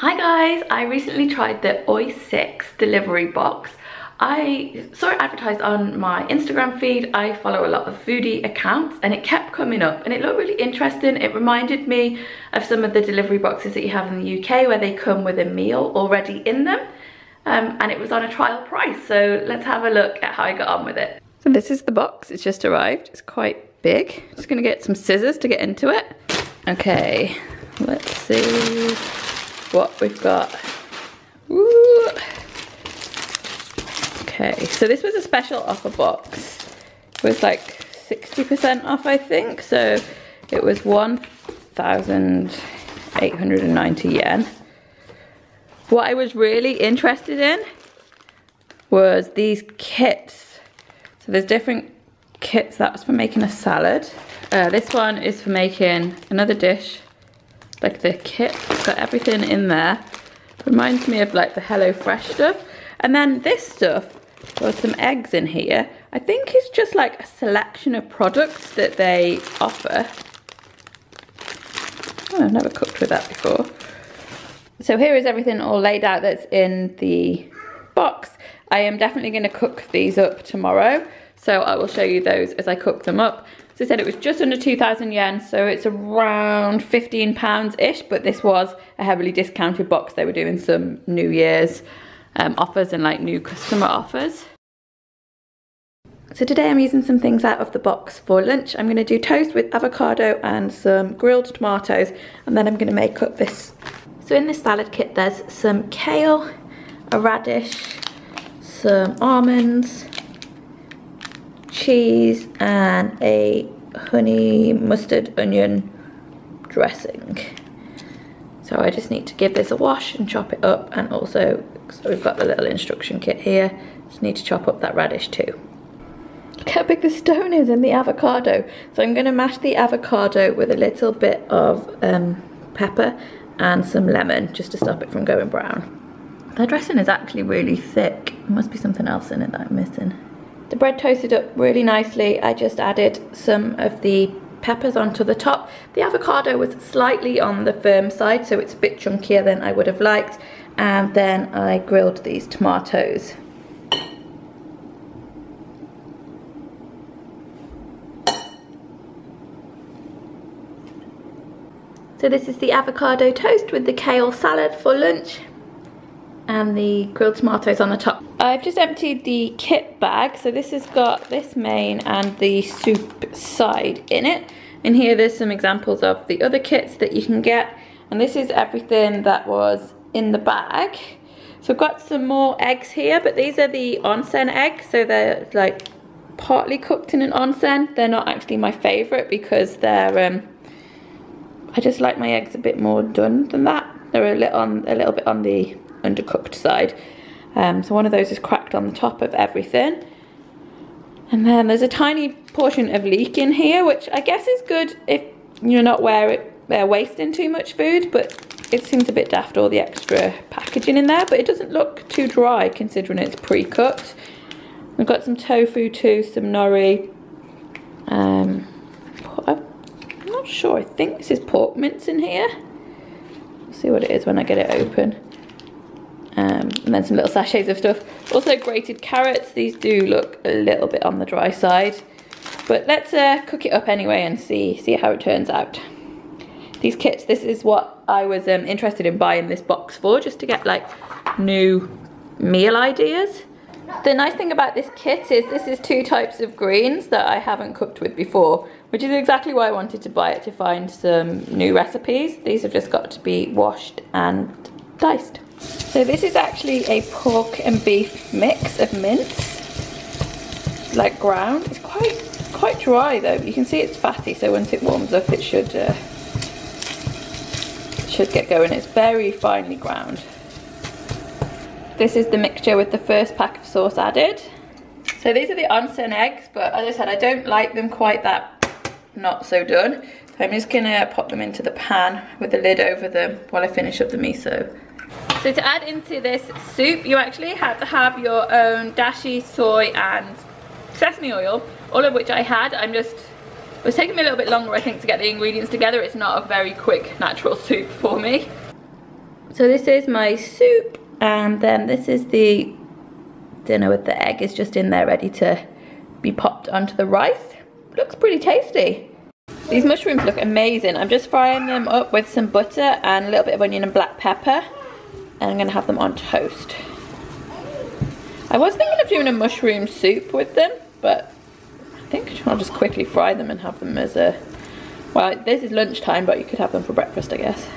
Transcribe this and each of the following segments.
Hi guys, I recently tried the Oisix delivery box. I saw it advertised on my Instagram feed. I follow a lot of foodie accounts and it kept coming up and it looked really interesting. It reminded me of some of the delivery boxes that you have in the UK where they come with a meal already in them. And it was on a trial price, so let's have a look at how I got on with it. So this is the box, it's just arrived. It's quite big. Just gonna get some scissors to get into it. Okay, let's see what we've got. Ooh. Okay, so this was a special offer box. It was like 60% off, I think. So it was 1,890 yen. What I was really interested in was these kits. So there's different kits. That was for making a salad. This one is for making another dish. Like the kit, it's got everything in there. Reminds me of like the HelloFresh stuff. And then this stuff, there's some eggs in here. I think it's just like a selection of products that they offer. Oh, I've never cooked with that before. So here is everything all laid out that's in the box. I am definitely going to cook these up tomorrow. So I will show you those as I cook them up. So I said it was just under 2,000 yen, so it's around 15 pounds-ish, but this was a heavily discounted box. They were doing some New Year's offers and like new customer offers. So today I'm using some things out of the box for lunch. I'm going to do toast with avocado and some grilled tomatoes, and then I'm going to make up this. So in this salad kit there's some kale, a radish, some almonds, cheese, and a honey mustard onion dressing. So I just need to give this a wash and chop it up, and also, so we've got the little instruction kit here, just need to chop up that radish too. Look how big the stone is in the avocado. So I'm going to mash the avocado with a little bit of pepper and some lemon just to stop it from going brown. The dressing is actually really thick. There must be something else in it that I'm missing. The bread toasted up really nicely. I just added some of the peppers onto the top. The avocado was slightly on the firm side, so it's a bit chunkier than I would have liked. And then I grilled these tomatoes. So this is the avocado toast with the kale salad for lunch and the grilled tomatoes on the top. I've just emptied the kit bag, so this has got this main and the soup side in it. And here there's some examples of the other kits that you can get. And this is everything that was in the bag. So I've got some more eggs here, but these are the onsen eggs, so they're like partly cooked in an onsen. They're not actually my favourite because they're I just like my eggs a bit more done than that. They're a little bit on the undercooked side. So one of those is cracked on the top of everything. And then there's a tiny portion of leek in here, which I guess is good if you're not wasting too much food, but it seems a bit daft, all the extra packaging in there, but it doesn't look too dry considering it's pre-cooked. We've got some tofu too, some nori. I'm not sure, I think this is pork mince in here. We'll see what it is when I get it open. And then some little sachets of stuff. Also grated carrots. These do look a little bit on the dry side, but let's cook it up anyway and see how it turns out. These kits, this is what I was interested in buying this box for, just to get like new meal ideas. The nice thing about this kit is this is 2 types of greens that I haven't cooked with before, which is exactly why I wanted to buy it, to find some new recipes. These have just got to be washed and diced. So this is actually a pork and beef mix of mince, like ground. It's quite dry though. You can see it's fatty, so once it warms up it should get going. It's very finely ground. This is the mixture with the first pack of sauce added. So these are the onsen eggs, but as I said, I don't like them quite that not so done. So I'm just gonna pop them into the pan with the lid over them while I finish up the miso. So to add into this soup, you actually have to have your own dashi, soy and sesame oil, all of which I had. It was taking me a little bit longer, I think, to get the ingredients together. It's not a very quick natural soup for me. So this is my soup, and then this is the dinner with the egg is just in there ready to be popped onto the rice. Looks pretty tasty. These mushrooms look amazing. I'm just frying them up with some butter and a little bit of onion and black pepper, and I'm gonna have them on toast. I was thinking of doing a mushroom soup with them, but I think I'll just quickly fry them and have them as a, well, this is lunchtime, but you could have them for breakfast, I guess.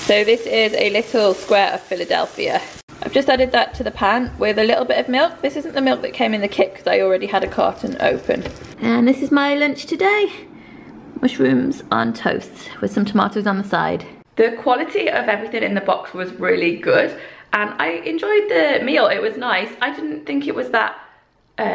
So this is a little square of Philadelphia. I've just added that to the pan with a little bit of milk. This isn't the milk that came in the kit because I already had a carton open. And this is my lunch today. Mushrooms on toast with some tomatoes on the side. The quality of everything in the box was really good, and I enjoyed the meal. It was nice. I didn't think it was that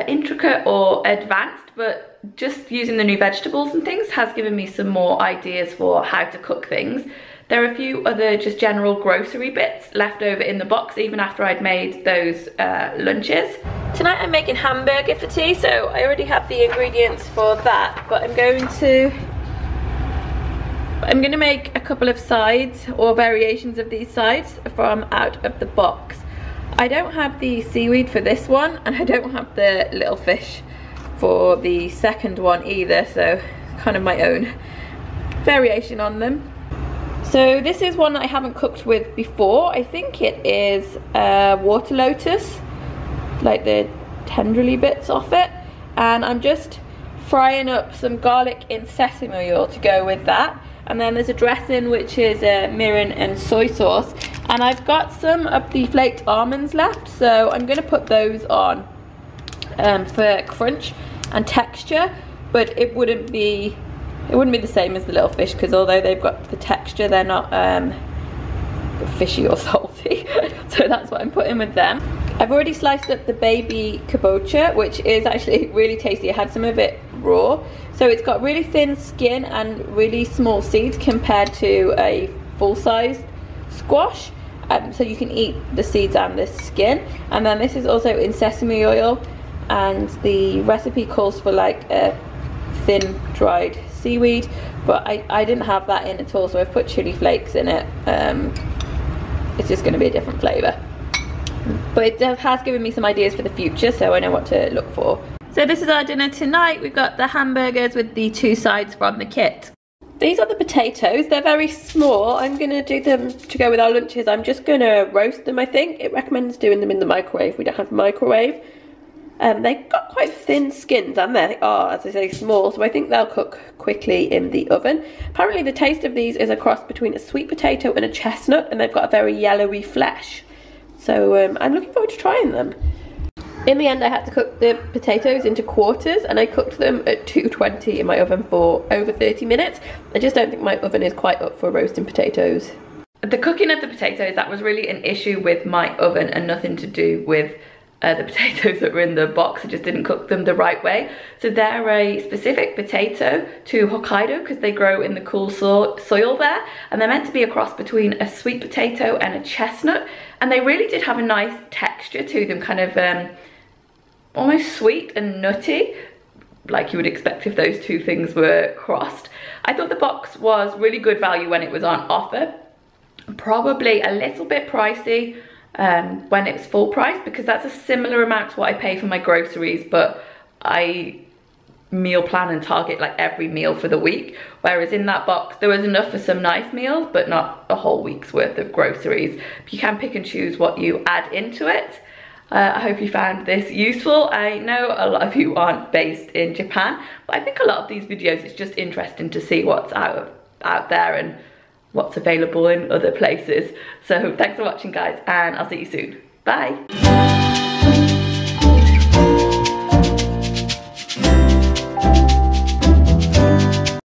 intricate or advanced, but just using the new vegetables and things has given me some more ideas for how to cook things. There are a few other just general grocery bits left over in the box even after I'd made those lunches. Tonight I'm making hamburger for tea, so I already have the ingredients for that, but I'm going to make a couple of sides or variations of these sides from out of the box. I don't have the seaweed for this one, and I don't have the little fish for the second one either, so kind of my own variation on them. So this is one that I haven't cooked with before. I think it is water lotus, like the tenderly bits off it, and I'm just frying up some garlic in sesame oil to go with that. And then there's a dressing which is mirin and soy sauce, and I've got some of the flaked almonds left, so I'm going to put those on for crunch and texture, but it wouldn't be the same as the little fish, because although they've got the texture, they're not fishy or salty. So that's what I'm putting with them. I've already sliced up the baby kabocha, which is actually really tasty. I had some of it raw. So it's got really thin skin and really small seeds compared to a full-size squash. So you can eat the seeds and the skin. And then this is also in sesame oil, and the recipe calls for like a thin dried seaweed, but I didn't have that in at all, so I've put chili flakes in it. It's just going to be a different flavour, but it has given me some ideas for the future, so I know what to look for. So this is our dinner tonight. We've got the hamburgers with the two sides from the kit. These are the potatoes. They're very small. I'm going to do them to go with our lunches. I'm just going to roast them, I think. It recommends doing them in the microwave. We don't have a microwave. They've got quite thin skins, and they are, as I say, small, so I think they'll cook quickly in the oven. Apparently the taste of these is a cross between a sweet potato and a chestnut, and they've got a very yellowy flesh. So I'm looking forward to trying them. In the end, I had to cook the potatoes into quarters, and I cooked them at 220 in my oven for over 30 minutes. I just don't think my oven is quite up for roasting potatoes. The cooking of the potatoes, that was really an issue with my oven and nothing to do with the potatoes that were in the box. I just didn't cook them the right way. So they're a specific potato to Hokkaido because they grow in the cool soil there, and they're meant to be a cross between a sweet potato and a chestnut, and they really did have a nice texture to them, kind of almost sweet and nutty, like you would expect if those two things were crossed. I thought the box was really good value when it was on offer, probably a little bit pricey when it's full price, because that's a similar amount to what I pay for my groceries, but I meal plan and target like every meal for the week, whereas in that box there was enough for some nice meals but not a whole week's worth of groceries. You can pick and choose what you add into it. I hope you found this useful. I know a lot of you aren't based in Japan, but I think a lot of these videos, it's just interesting to see what's out there and what's available in other places. So thanks for watching, guys, and I'll see you soon. Bye.